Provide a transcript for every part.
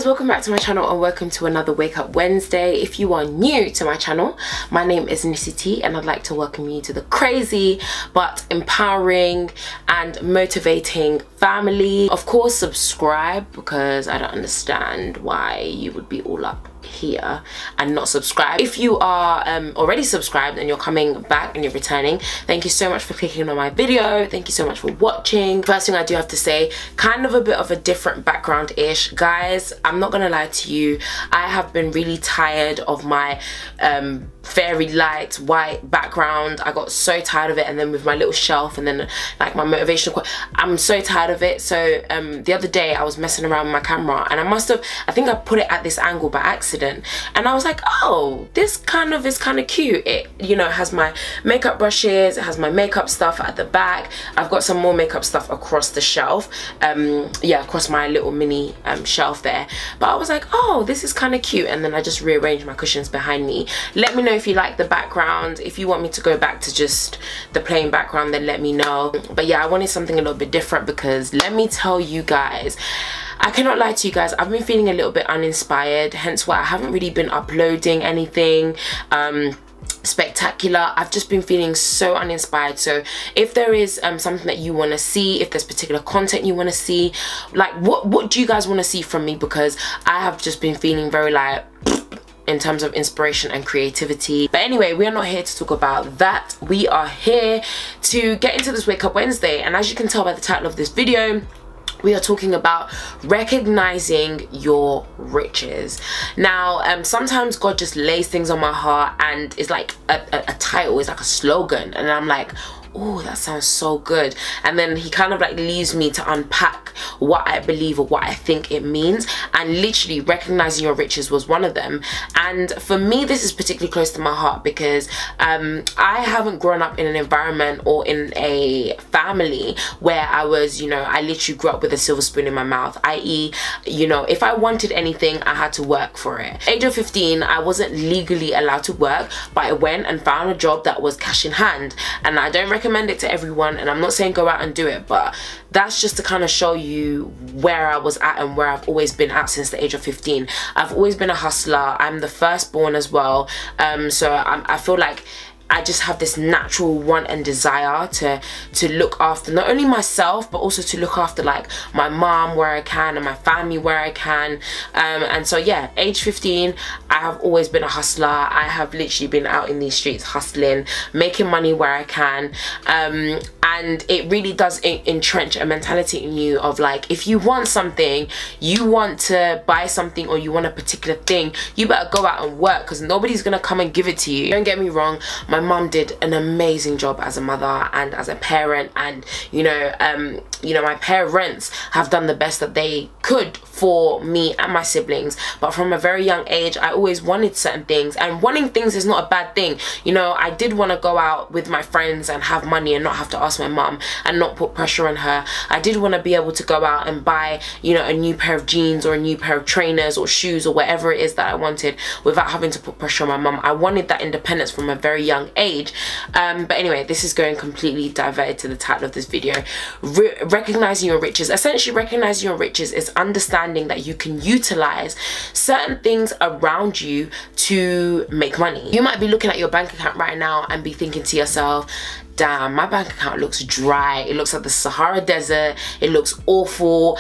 guys, welcome back to my channel and welcome to another Wake Up Wednesday. If you are new to my channel, my name is Nissy and I'd like to welcome you to the crazy but empowering and motivating family. Of course, subscribe, because I don't understand why you would be all up here and not subscribe. If you are already subscribed and you're coming back and you're returning, thank you so much for clicking on my video. Thank you so much for watching. First thing I do have to say, kind of a bit of a different background ish, guys. I'm not gonna lie to you, I have been really tired of my very light white background. I got so tired of it, and then with my little shelf and then like my motivational quote, I'm so tired of it. So the other day I was messing around with my camera and I think I put it at this angle by accident, and I was like, oh, this kind of is kind of cute. It, you know, has my makeup brushes, it has my makeup stuff at the back. I've got some more makeup stuff across the shelf, yeah, across my little mini shelf there. But I was like, oh, this is kind of cute, and then I just rearranged my cushions behind me. Let me know if you like the background. If you want me to go back to just the plain background, then let me know. But yeah, I wanted something a little bit different, because let me tell you guys, I cannot lie to you guys, I've been feeling a little bit uninspired, hence why I haven't really been uploading anything spectacular. I've just been feeling so uninspired. So if there is something that you want to see, if there's particular content you want to see, like what do you guys want to see from me? Because I have just been feeling very like in terms of inspiration and creativity. But anyway, we are not here to talk about that. We are here to get into this Wake Up Wednesday, and as you can tell by the title of this video, we are talking about recognizing your riches. Now, sometimes God just lays things on my heart and it's like a title, it's like a slogan, and I'm like, oh, that sounds so good. And then he kind of like leaves me to unpack what I believe or what I think it means, and literally recognizing your riches was one of them. And for me, this is particularly close to my heart because I haven't grown up in an environment or in a family where I was, you know, I literally grew up with a silver spoon in my mouth, i.e., you know, if I wanted anything, I had to work for it. Age of 15, I wasn't legally allowed to work, but I went and found a job that was cash in hand. And I don't recommend it to everyone, and I'm not saying go out and do it, but that's just to kind of show you where I was at and where I've always been at since the age of 15. I've always been a hustler. I'm the firstborn as well, so I feel like I just have this natural want and desire to look after not only myself, but also to look after like my mom where I can and my family where I can. And so yeah, age 15, I have always been a hustler. I have literally been out in these streets hustling, making money where I can. And it really does entrench a mentality in you of like, if you want something, you want to buy something, or you want a particular thing, you better go out and work, because nobody's gonna come and give it to you. Don't get me wrong, my mom did an amazing job as a mother and as a parent, and you know, my parents have done the best that they could for me and my siblings. But from a very young age, I always wanted certain things, and wanting things is not a bad thing. You know, I did want to go out with my friends and have money and not have to ask my mum and not put pressure on her. I did want to be able to go out and buy, you know, a new pair of jeans or a new pair of trainers or shoes or whatever it is that I wanted without having to put pressure on my mum. I wanted that independence from a very young age. But anyway, this is going completely diverted to the title of this video. Recognizing your riches. Essentially, recognizing your riches is understanding that you can utilize certain things around you to make money. You might be looking at your bank account right now and be thinking to yourself, damn, my bank account looks dry, it looks like the Sahara Desert, it looks awful,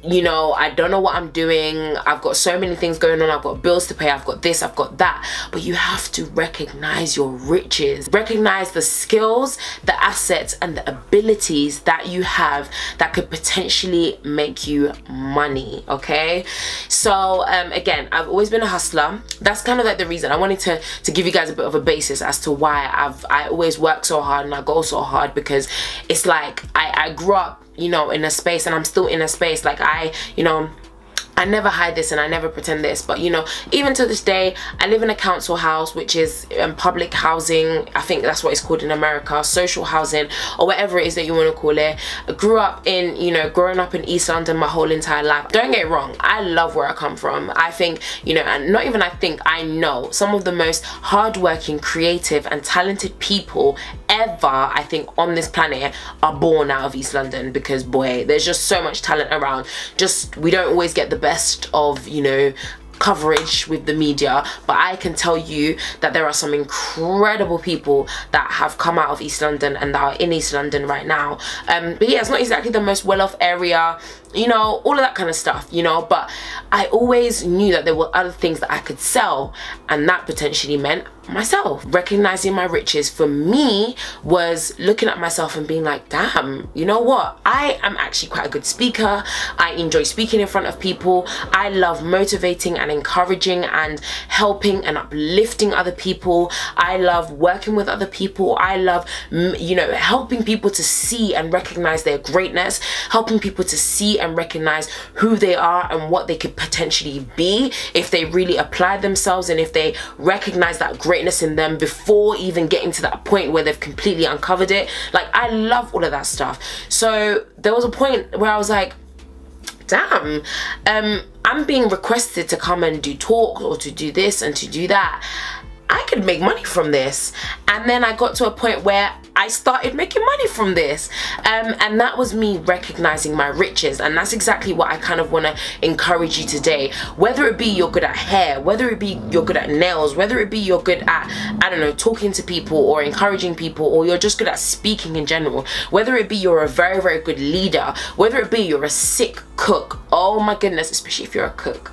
you know, I don't know what I'm doing, I've got so many things going on, I've got bills to pay, I've got this, I've got that. But you have to recognize your riches, recognize the skills, the assets and the abilities that you have that could potentially make you money. Okay, so again, I've always been a hustler. That's kind of like the reason I wanted to give you guys a bit of a basis as to why I always work so hard and I go so hard, because it's like I grew up, you know, in a space, and I'm still in a space, like you know, I never hide this and I never pretend this, but you know, even to this day, I live in a council house, which is public housing. I think that's what it's called in America, social housing or whatever it is that you want to call it. I grew up in, you know, growing up in East London my whole entire life. Don't get it wrong, I love where I come from. I think, you know, and not even I think, I know some of the most hardworking, creative and talented people ever, I think, on this planet are born out of East London, because boy, there's just so much talent around. Just, we don't always get the best of, you know, coverage with the media, but I can tell you that there are some incredible people that have come out of East London and that are in East London right now. But yeah, it's not exactly the most well-off area, you know, all of that kind of stuff, you know, but I always knew that there were other things that I could sell, and that potentially meant myself. Recognizing my riches for me was looking at myself and being like, damn, you know what, I am actually quite a good speaker. I enjoy speaking in front of people. I love motivating and encouraging and helping and uplifting other people. I love working with other people. I love, you know, helping people to see and recognize their greatness, helping people to see and recognize who they are and what they could potentially be if they really apply themselves, and if they recognize that greatness in them before even getting to that point where they've completely uncovered it. Like, I love all of that stuff. So there was a point where I was like, damn, I'm being requested to come and do talks or to do this and to do that. I could make money from this. And then I got to a point where I started making money from this, and that was me recognizing my riches. And that's exactly what I kind of want to encourage you today. Whether it be you're good at hair, whether it be you're good at nails, whether it be you're good at, I don't know, talking to people or encouraging people, or you're just good at speaking in general, whether it be you're a very, very good leader, whether it be you're a sick cook, oh my goodness, especially if you're a cook.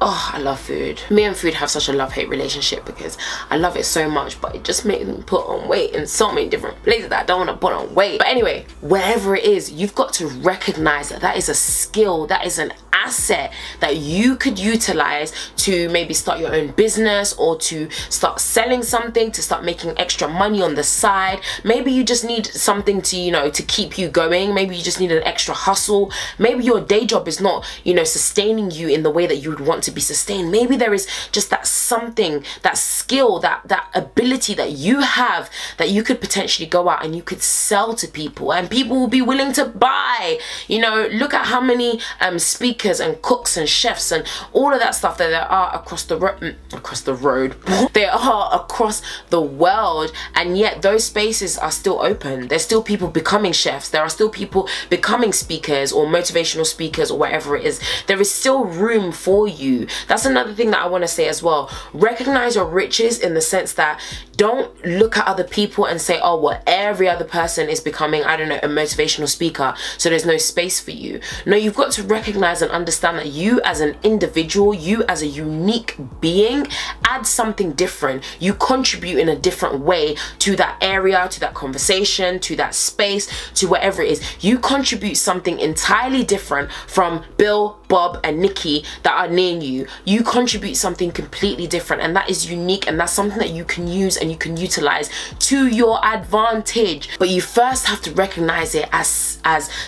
Oh, I love food. Me and food have such a love-hate relationship because I love it so much, but it just makes me put on weight in so many different places that I don't want to put on weight. But anyway, wherever it is, you've got to recognize that that is a skill, that is an asset that you could utilize to maybe start your own business, or to start selling something, to start making extra money on the side. Maybe you just need something to, you know, to keep you going. Maybe you just need an extra hustle. Maybe your day job is not, you know, sustaining you in the way that you would want to be sustained. Maybe there is just that something, that skill, that ability that you have that you could potentially go out and you could sell to people, and people will be willing to buy. You know, look at how many speakers and cooks and chefs and all of that stuff that there are across the road there are across the world, and yet those spaces are still open. There's still people becoming chefs. There are still people becoming speakers or motivational speakers or whatever it is. There is still room for you. That's another thing that I want to say as well. Recognize your riches in the sense that don't look at other people and say, oh, well, every other person is becoming, I don't know, a motivational speaker, so there's no space for you. No, you've got to recognize and understand that you as an individual, you as a unique being, add something different. You contribute in a different way to that area, to that conversation, to that space, to whatever it is. You contribute something entirely different from Bill, Bob and Nikki that are near you. You contribute something completely different, and that is unique, and that's something that you can use and you can utilize to your advantage. But you first have to recognize it as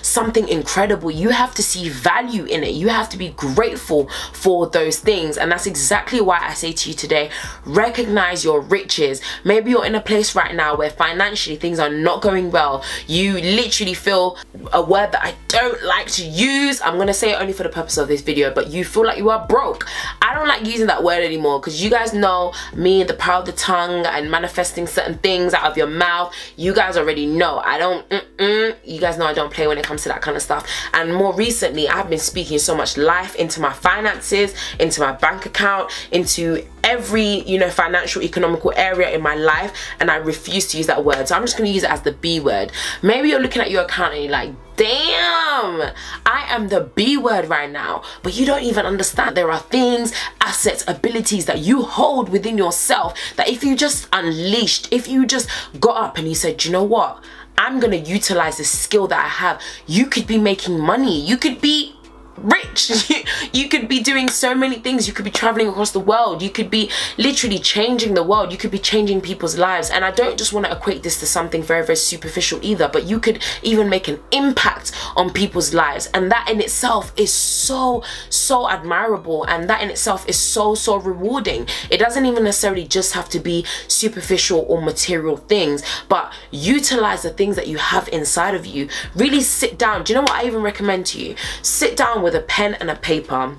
something incredible. You have to see value in it. You have to be grateful for those things, and that's exactly why I say to you today, recognize your riches. Maybe you're in a place right now where financially things are not going well. You literally feel, a word that I don't like to use, I'm gonna say it only for the purpose of this video, but you feel like you are broke. I don't like using that word anymore, because you guys know me, the power of the tongue and manifesting certain things out of your mouth. You guys already know I don't you guys know I don't play when it comes to that kind of stuff. And more recently, I've been speaking so much life into my finances, into my bank account, into every, you know, financial, economical area in my life, and I refuse to use that word. So I'm just going to use it as the B word. Maybe you're looking at your account and you're like, damn, I am the B word right now, but you don't even understand there are things, assets, abilities that you hold within yourself that if you just unleashed, if you just got up and you said, you know what, I'm gonna utilize this skill that I have, you could be making money, you could be rich, you could be doing so many things. You could be traveling across the world, you could be literally changing the world, you could be changing people's lives. And I don't just want to equate this to something very, very superficial either, but you could even make an impact on people's lives, and that in itself is so admirable, and that in itself is so rewarding. It doesn't even necessarily just have to be superficial or material things, but utilize the things that you have inside of you. Really sit down. Do you know what I even recommend to you? Sit down with a pen and a paper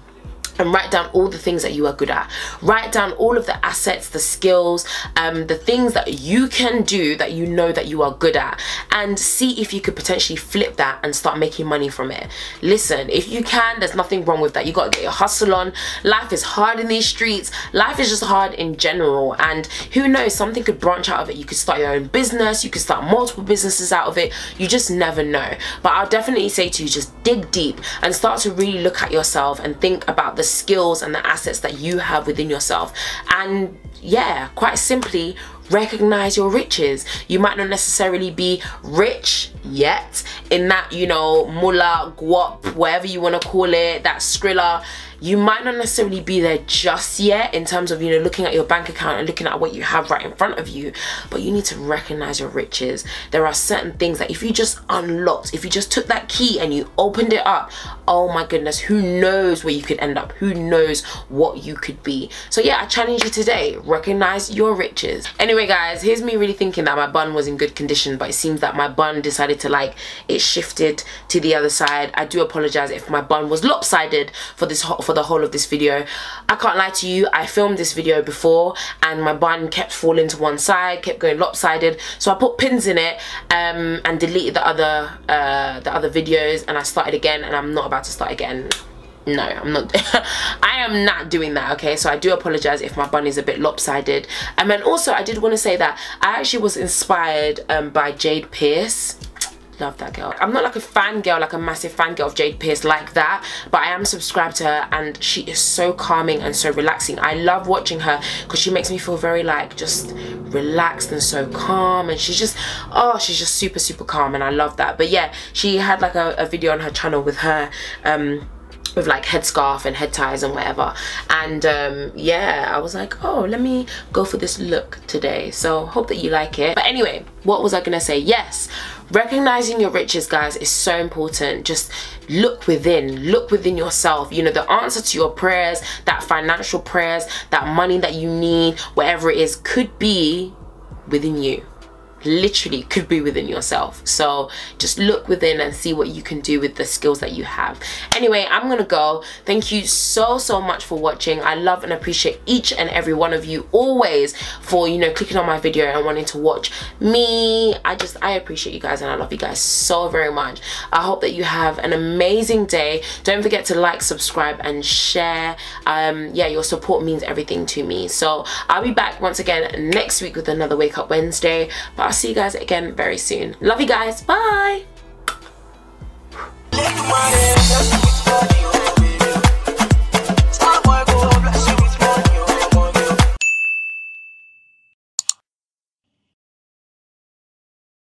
and write down all the things that you are good at. Write down all of the assets, the skills, the things that you can do that you know that you are good at, and see if you could potentially flip that and start making money from it. Listen, if you can, there's nothing wrong with that. You got to get your hustle on. Life is hard in these streets. Life is just hard in general, and who knows, something could branch out of it. You could start your own business, you could start multiple businesses out of it. You just never know. But I'll definitely say to you, just dig deep and start to really look at yourself and think about the skills and the assets that you have within yourself. And yeah, quite simply, recognize your riches. You might not necessarily be rich yet in that, you know, mullah, guap, whatever you want to call it, that skrilla. You might not necessarily be there just yet in terms of, you know, looking at your bank account and looking at what you have right in front of you, but you need to recognize your riches. There are certain things that if you just unlocked, if you just took that key and you opened it up, oh my goodness, who knows where you could end up, who knows what you could be. So yeah, I challenge you today, recognize your riches. Anyway guys, here's me really thinking that my bun was in good condition, but it seems that my bun decided to, like, it shifted to the other side. I do apologize if my bun was lopsided for the whole of this video. I can't lie to you, I filmed this video before and my bun kept falling to one side, kept going lopsided, so I put pins in it and deleted the other videos, and I started again, and I'm not about to start again. No, I'm not. I am not doing that, okay? So I do apologize if my bun is a bit lopsided. And then also I did want to say that I actually was inspired by Jade Pierce. Love that girl. I'm not like a fangirl, like a massive fangirl of Jade Pierce like that, but I am subscribed to her and she is so calming and so relaxing. I love watching her because she makes me feel very, like, just relaxed and so calm, and she's just, oh, she's just super, super calm, and I love that. But yeah, she had like a video on her channel with her with like headscarf and head ties and whatever, and yeah, I was like, oh, let me go for this look today. So hope that you like it. But anyway, what was I gonna say? Yes, recognizing your riches, guys, is so important. Just look within yourself. You know, the answer to your prayers, that financial prayers, that money that you need, whatever it is, could be within you. Literally could be within yourself. So just look within and see what you can do with the skills that you have. Anyway, I'm gonna go. Thank you so much for watching. I love and appreciate each and every one of you always for, you know, clicking on my video and wanting to watch me. I appreciate you guys, and I love you guys so very much. I hope that you have an amazing day. Don't forget to like, subscribe and share. Yeah, your support means everything to me. So I'll be back once again next week with another Wake Up Wednesday, but I'll see you guys again very soon. Love you guys. Bye.